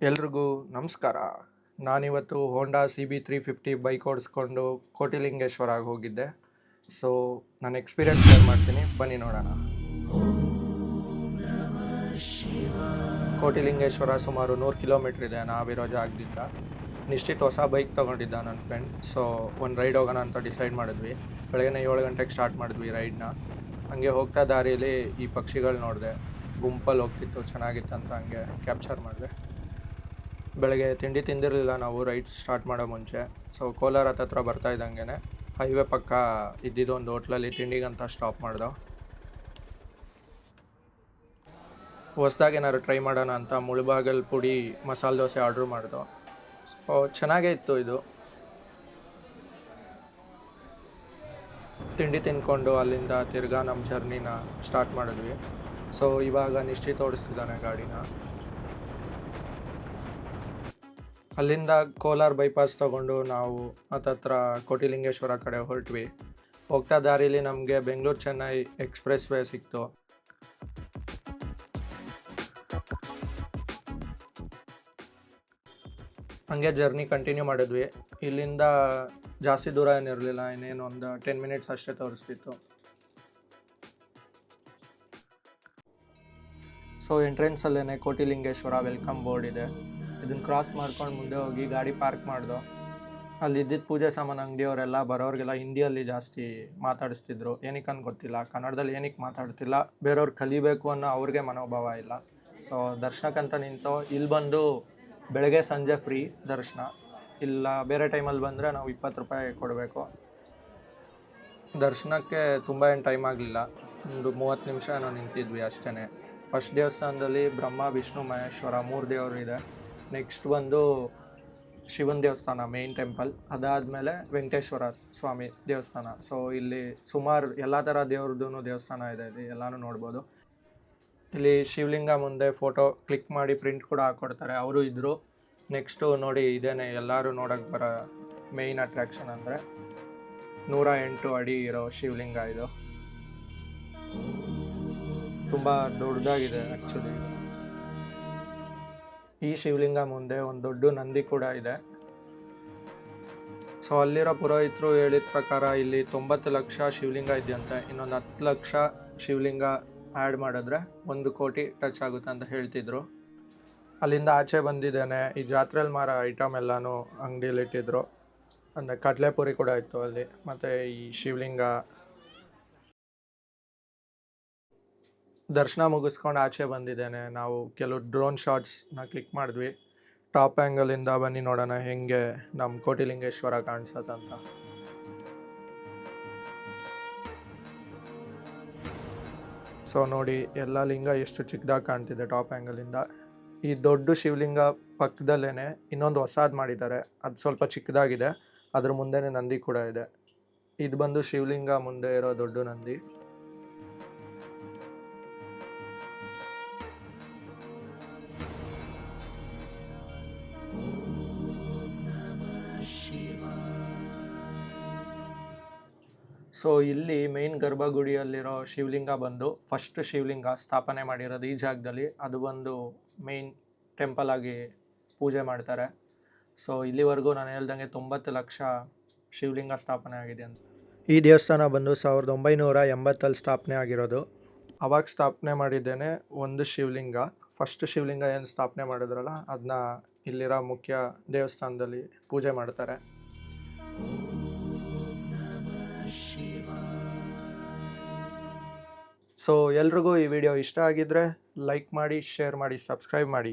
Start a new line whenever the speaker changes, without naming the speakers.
ಎಲ್ರಿಗೂ ನಮಸ್ಕಾರ. ನಾನಿವತ್ತು ಹೋಂಡಾ CB350 ಬೈಕ್ ಓಡಿಸ್ಕೊಂಡು ಕೋಟಿಲಿಂಗೇಶ್ವರ ಹೋಗಿದ್ದೆ. ಸೊ ನನ್ನ ಎಕ್ಸ್ಪೀರಿಯನ್ಸ್ ಶೇರ್ ಮಾಡ್ತೀನಿ, ಬನ್ನಿ ನೋಡೋಣ. ಕೋಟಿಲಿಂಗೇಶ್ವರ ಸುಮಾರು 100 ಕಿಲೋಮೀಟ್ರ್ ಇದೆ ನಾವಿರೋ ಜಾಗದಿಂದ. ನಿಶ್ಚಿತ್ ಹೊಸ ಬೈಕ್ ತೊಗೊಂಡಿದ್ದ ನನ್ನ ಫ್ರೆಂಡ್. ಸೊ ಒಂದು ರೈಡ್ ಹೋಗೋಣ ಅಂತ ಡಿಸೈಡ್ ಮಾಡಿದ್ವಿ. ಬೆಳಗ್ಗೆ 7 ಗಂಟೆಗೆ ಸ್ಟಾರ್ಟ್ ಮಾಡಿದ್ವಿ ರೈಡ್ನ. ಹಂಗೆ ಹೋಗ್ತಾ ದಾರಿಯಲ್ಲಿ ಈ ಪಕ್ಷಿಗಳು ನೋಡಿದೆ, ಗುಂಪಲ್ಲಿ ಹೋಗ್ತಿತ್ತು, ಚೆನ್ನಾಗಿತ್ತಂತ ಹಂಗೆ ಕ್ಯಾಪ್ಚರ್ ಮಾಡಿದೆ. ಬೆಳಗ್ಗೆ ತಿಂಡಿ ತಿಂದಿರಲಿಲ್ಲ ನಾವು ರೈಡ್ ಸ್ಟಾರ್ಟ್ ಮಾಡೋ ಮುಂಚೆ. ಸೊ ಕೋಲಾರ ಹತ್ರ ಬರ್ತಾ ಇದ್ದಂಗೆ ಹೈವೇ ಪಕ್ಕ ಇದ್ದಿದ್ದು ಒಂದು ಹೋಟ್ಲಲ್ಲಿ ತಿಂಡಿಗಂತ ಸ್ಟಾಪ್ ಮಾಡ್ದೋ. ಹೊಸ್ದಾಗಿ ಏನಾದ್ರು ಟ್ರೈ ಮಾಡೋಣ ಅಂತ ಮುಳುಬಾಗಲ್ ಪುಡಿ ಮಸಾಲೆ ದೋಸೆ ಆರ್ಡ್ರ್ ಮಾಡ್ದೋ. ಸೊ ಚೆನ್ನಾಗೇ ಇತ್ತು ಇದು. ತಿಂಡಿ ತಿಂದ್ಕೊಂಡು ಅಲ್ಲಿಂದ ತಿರ್ಗಾ ನಮ್ಮ ಜರ್ನಿನ ಸ್ಟಾರ್ಟ್ ಮಾಡಿದ್ವಿ. ಸೊ ಇವಾಗ ನಿಶ್ಚಿತ್ ಓಡಿಸ್ತಿದ್ದಾನೆ ಗಾಡಿನ. ಅಲ್ಲಿಂದ ಕೋಲಾರ ಬೈಪಾಸ್ ತೊಗೊಂಡು ನಾವು ಹತ್ತತ್ರ ಕೋಟಿಲಿಂಗೇಶ್ವರ ಕಡೆ ಹೊರಟ್ವಿ. ಹೋಗ್ತಾ ದಾರಿಲಿ ನಮಗೆ ಬೆಂಗಳೂರು ಚೆನ್ನೈ ಎಕ್ಸ್ಪ್ರೆಸ್ ವೇ ಸಿಕ್ತು. ಹಂಗೆ ಜರ್ನಿ ಕಂಟಿನ್ಯೂ ಮಾಡಿದ್ವಿ. ಇಲ್ಲಿಂದ ಜಾಸ್ತಿ ದೂರ ಏನಿರಲಿಲ್ಲ, ಇನ್ನೇನು ಒಂದು 10 ಮಿನಿಟ್ಸ್ ಅಷ್ಟೇ ತೋರಿಸ್ತಿತ್ತು. ಸೊ ಎಂಟ್ರೆನ್ಸಲ್ಲೇ ಕೋಟಿಲಿಂಗೇಶ್ವರ ವೆಲ್ಕಮ್ ಬೋರ್ಡ್ ಇದೆ. ಇದನ್ನು ಕ್ರಾಸ್ ಮಾಡ್ಕೊಂಡು ಮುಂದೆ ಹೋಗಿ ಗಾಡಿ ಪಾರ್ಕ್ ಮಾಡ್ದೋ. ಅಲ್ಲಿ ಇದ್ದಿದ್ದು ಪೂಜೆ ಸಾಮಾನು ಅಂಗಡಿಯವರೆಲ್ಲ ಬರೋರಿಗೆಲ್ಲ ಹಿಂದಿಯಲ್ಲಿ ಜಾಸ್ತಿ ಮಾತಾಡಿಸ್ತಿದ್ರು. ಏನಕ್ಕೆ ಗೊತ್ತಿಲ್ಲ, ಕನ್ನಡದಲ್ಲಿ ಏನಕ್ಕೆ ಮಾತಾಡ್ತಿಲ್ಲ, ಬೇರೆಯವ್ರು ಕಲಿಬೇಕು ಅನ್ನೋ ಅವ್ರಿಗೆ ಮನೋಭಾವ ಇಲ್ಲ. ಸೊ ದರ್ಶನಕ್ಕಂತ ನಿಂತು ಇಲ್ಲಿ ಬಂದು ಬೆಳಗ್ಗೆ ಸಂಜೆ ಫ್ರೀ ದರ್ಶನ, ಇಲ್ಲ ಬೇರೆ ಟೈಮಲ್ಲಿ ಬಂದರೆ ನಾವು 20 ರೂಪಾಯಿ ಕೊಡಬೇಕು. ದರ್ಶನಕ್ಕೆ ತುಂಬ ಏನು ಟೈಮ್ ಆಗಲಿಲ್ಲ, ಒಂದು 30 ನಿಮಿಷ ನಾವು ನಿಂತಿದ್ವಿ ಅಷ್ಟೇ. ಫಸ್ಟ್ ದೇವಸ್ಥಾನದಲ್ಲಿ ಬ್ರಹ್ಮ ವಿಷ್ಣು ಮಹೇಶ್ವರ 3 ದೇವರು ಇದೆ. ನೆಕ್ಸ್ಟ್ ಬಂದು ಶಿವನ ದೇವಸ್ಥಾನ ಮೇನ್ ಟೆಂಪಲ್, ಅದಾದಮೇಲೆ ವೆಂಕಟೇಶ್ವರ ಸ್ವಾಮಿ ದೇವಸ್ಥಾನ. ಸೊ ಇಲ್ಲಿ ಸುಮಾರು ಎಲ್ಲ ಥರ ದೇವ್ರದ್ದು ದೇವಸ್ಥಾನ ಇದೆ, ಇಲ್ಲಿ ಎಲ್ಲನೂ ನೋಡ್ಬೋದು. ಇಲ್ಲಿ ಶಿವಲಿಂಗ ಮುಂದೆ ಫೋಟೋ ಕ್ಲಿಕ್ ಮಾಡಿ ಪ್ರಿಂಟ್ ಕೂಡ ಹಾಕ್ಕೊಡ್ತಾರೆ, ಅವರು ಇದ್ದರು. ನೆಕ್ಸ್ಟು ನೋಡಿ, ಇದೇನೆ ಎಲ್ಲರೂ ನೋಡೋಕ್ಕೆ ಬರೋ ಮೇಯ್ನ್ ಅಟ್ರ್ಯಾಕ್ಷನ್ ಅಂದರೆ 108 ಅಡಿ ಇರೋ ಶಿವಲಿಂಗ. ಇದು ತುಂಬ ದೊಡ್ಡದಾಗಿದೆ ಆ್ಯಕ್ಚುಲಿ. ಈ ಶಿವಲಿಂಗ ಮುಂದೆ ಒಂದು ದೊಡ್ಡ ನಂದಿ ಕೂಡ ಇದೆ. ಸೊ ಅಲ್ಲಿರೋ ಪುರೋಹಿತರು ಹೇಳಿದ ಪ್ರಕಾರ ಇಲ್ಲಿ 90 ಲಕ್ಷ ಶಿವಲಿಂಗ ಇದೆಯಂತೆ. ಇನ್ನೊಂದು 10 ಲಕ್ಷ ಶಿವಲಿಂಗ ಆ್ಯಡ್ ಮಾಡಿದ್ರೆ 1 ಕೋಟಿ ಟಚ್ ಆಗುತ್ತೆ ಅಂತ ಹೇಳ್ತಿದ್ರು. ಅಲ್ಲಿಂದ ಆಚೆ ಬಂದಿದ್ದೇನೆ. ಈ ಜಾತ್ರೆಯಲ್ಲಿ ಮಾರೋ ಐಟಮ್ ಎಲ್ಲನೂ ಅಂಗಡಿಯಲ್ಲಿ ಇಟ್ಟಿದ್ರು. ಅಂದರೆ ಕಡಲೆಪುರಿ ಕೂಡ ಇತ್ತು ಅಲ್ಲಿ, ಮತ್ತು ಈ ಶಿವಲಿಂಗ. ದರ್ಶನ ಮುಗಿಸ್ಕೊಂಡು ಆಚೆ ಬಂದಿದ್ದೇನೆ. ನಾವು ಕೆಲವು ಡ್ರೋನ್ ಶಾಟ್ಸ್ನ ಕ್ಲಿಕ್ ಮಾಡಿದ್ವಿ. ಟಾಪ್ ಆ್ಯಂಗಲಿಂದ ಬನ್ನಿ ನೋಡೋಣ ಹೆಂಗೆ ನಮ್ಮ ಕೋಟಿಲಿಂಗೇಶ್ವರ ಕಾಣಿಸತ್ತಂತ. ಸೊ ನೋಡಿ, ಎಲ್ಲ ಲಿಂಗ ಎಷ್ಟು ಚಿಕ್ಕದಾಗಿ ಕಾಣ್ತಿದೆ ಟಾಪ್ ಆ್ಯಂಗಲಿಂದ. ಈ ದೊಡ್ಡ ಶಿವಲಿಂಗ ಪಕ್ಕದಲ್ಲೇ ಇನ್ನೊಂದು ಹೊಸದು ಮಾಡಿದ್ದಾರೆ, ಅದು ಸ್ವಲ್ಪ ಚಿಕ್ಕದಾಗಿದೆ. ಅದ್ರ ಮುಂದೆನೇ ನಂದಿ ಕೂಡ ಇದೆ. ಇದು ಬಂದು ಶಿವಲಿಂಗ ಮುಂದೆ ಇರೋ ದೊಡ್ಡ ನಂದಿ. ಸೊ ಇಲ್ಲಿ ಮೇನ್ ಗರ್ಭಗುಡಿಯಲ್ಲಿರೋ ಶಿವಲಿಂಗ ಬಂದು ಫಸ್ಟ್ ಶಿವಲಿಂಗ ಸ್ಥಾಪನೆ ಮಾಡಿರೋದು ಈ ಜಾಗದಲ್ಲಿ. ಅದು ಬಂದು ಮೇನ್ ಟೆಂಪಲ್ ಆಗಿ ಪೂಜೆ ಮಾಡ್ತಾರೆ. ಸೊ ಇಲ್ಲಿವರೆಗೂ ನಾನು ಹೇಳ್ದಂಗೆ 90 ಲಕ್ಷ ಶಿವಲಿಂಗ ಸ್ಥಾಪನೆ ಆಗಿದೆ ಅಂತ. ಈ ದೇವಸ್ಥಾನ ಬಂದು 1980 ಸ್ಥಾಪನೆ ಆಗಿರೋದು. ಅವಾಗ ಸ್ಥಾಪನೆ ಮಾಡಿದ್ದೇನೆ ಒಂದು ಶಿವಲಿಂಗ. ಫಸ್ಟ್ ಶಿವಲಿಂಗ ಏನು ಸ್ಥಾಪನೆ ಮಾಡಿದ್ರಲ್ಲ, ಅದನ್ನ ಇಲ್ಲಿರೋ ಮುಖ್ಯ ದೇವಸ್ಥಾನದಲ್ಲಿ ಪೂಜೆ ಮಾಡ್ತಾರೆ. ಸೊ ಎಲ್ರಿಗೂ ಈ ವಿಡಿಯೋ ಇಷ್ಟ ಆಗಿದ್ದರೆ ಲೈಕ್ ಮಾಡಿ, ಶೇರ್ ಮಾಡಿ, ಸಬ್ಸ್ಕ್ರೈಬ್ ಮಾಡಿ.